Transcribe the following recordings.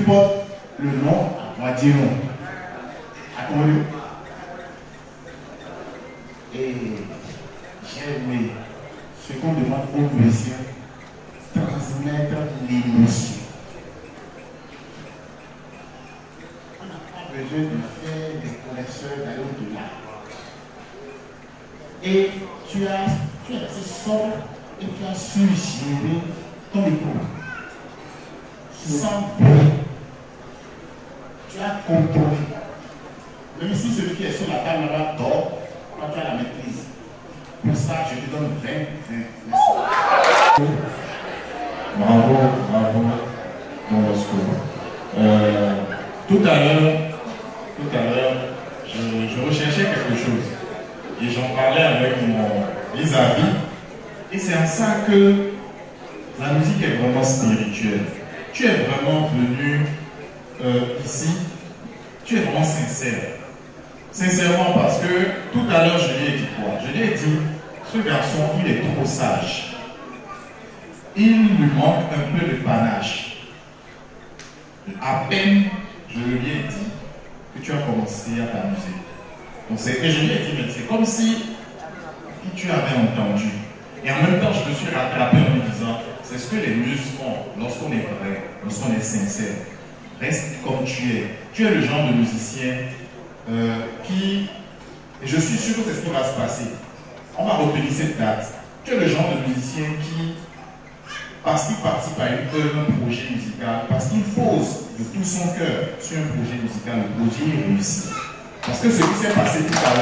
portes le nom à moitié nom. Attendez. Et j'ai aimé ce qu'on demande aux musiciens, transmettre l'émotion. On n'a pas besoin de faire des connaisseurs d'aller au-delà. Et tu es resté sobre et tu as su gérer ton époux. Sans bruit. Tu as contrôlé. Même si celui qui est sur la table là-bas dort, toi tu as la maîtrise. Pour ça, je te donne 20. Merci. Bravo, Don Bosco. Tout à l'heure, je recherchais quelque chose. Et j'en parlais avec mon vis-à-vis. Et c'est en ça que la musique est vraiment spirituelle. Tu es vraiment venu ici, tu es vraiment sincère. Sincèrement, parce que tout à l'heure, je lui ai dit quoi? Je lui ai dit, ce garçon, il est trop sage. Il lui manque un peu de panache. À peine, je lui ai dit que tu as commencé à t'amuser. Donc c'est que je lui ai dit, mais c'est comme si tu avais entendu. Et en même temps, je me suis rattrapé en lui disant, c'est ce que les musiciens font lorsqu'on est vrai, lorsqu'on est sincère. Reste comme tu es. Tu es le genre de musicien qui, et je suis sûr que c'est ce qui va se passer. On va retenir cette date. Tu es le genre de musicien qui, parce qu'il participe à un projet musical, parce qu'il pose de tout son cœur sur un projet musical, le projet est réussi. Parce que ce qui s'est passé tout à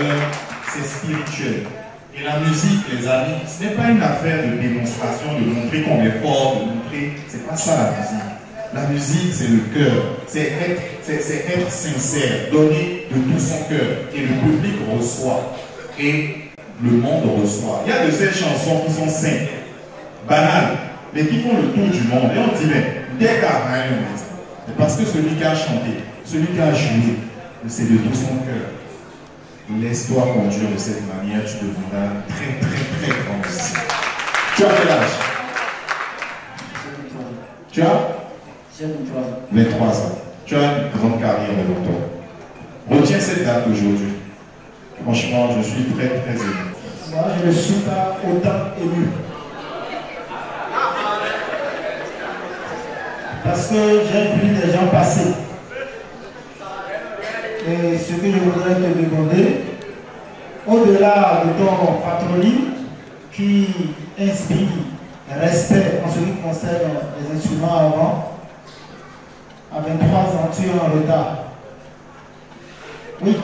l'heure, c'est spirituel. Et la musique, les amis, ce n'est pas une affaire de démonstration, de montrer qu'on est fort, de montrer. C'est pas ça la musique. La musique, c'est le cœur. C'est être sincère, donner de tout son cœur. Et le public reçoit. Et le monde reçoit. Il y a de ces chansons qui sont simples, banales, mais qui font le tour du monde. Et on dit, mais dès qu'à rien, parce que celui qui a chanté, celui qui a joué, c'est de tout son cœur. Laisse-toi conduire de cette manière, tu deviendras très grand musicien. Tu as quel âge? Tu as? J'ai 23 ans. 23 ans. Tu as une grande carrière devant toi. Retiens cette date aujourd'hui. Franchement, je suis très ému. Moi, je ne suis pas autant ému. Parce que j'ai vu des gens passer. Et ce que je voudrais te demander, au-delà de ton patronyme qui inspire respect en ce qui concerne les instruments avant, à 23 ans, tu es en retard. Oui,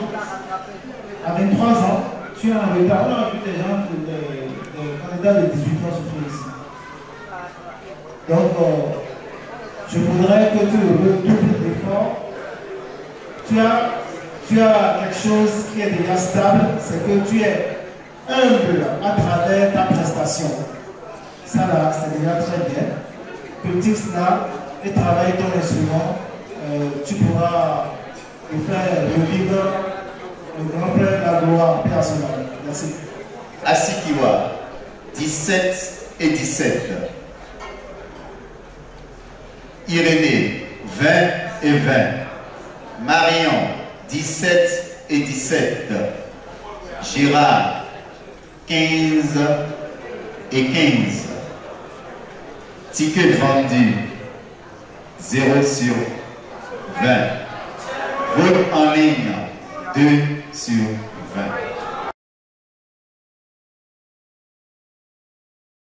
à 23 ans, tu es en retard. On a vu des gens, des candidats de 18 ans souffrir ici. Donc, je voudrais que tu redoubles d'efforts. Tu as quelque chose qui est déjà stable, c'est que tu es humble à travers ta prestation. Ça là, c'est déjà très bien. Petit cela et travaille ton instrument, tu pourras nous faire revivre le grand frère de la gloire personnelle. Merci. Asikiwa, 17 et 17. Irénée, 20 et 20. Marion, 17 et 17. Gérard, 15 et 15. Ticket vendu, 0 sur 20. Vote en ligne, 2 sur 20.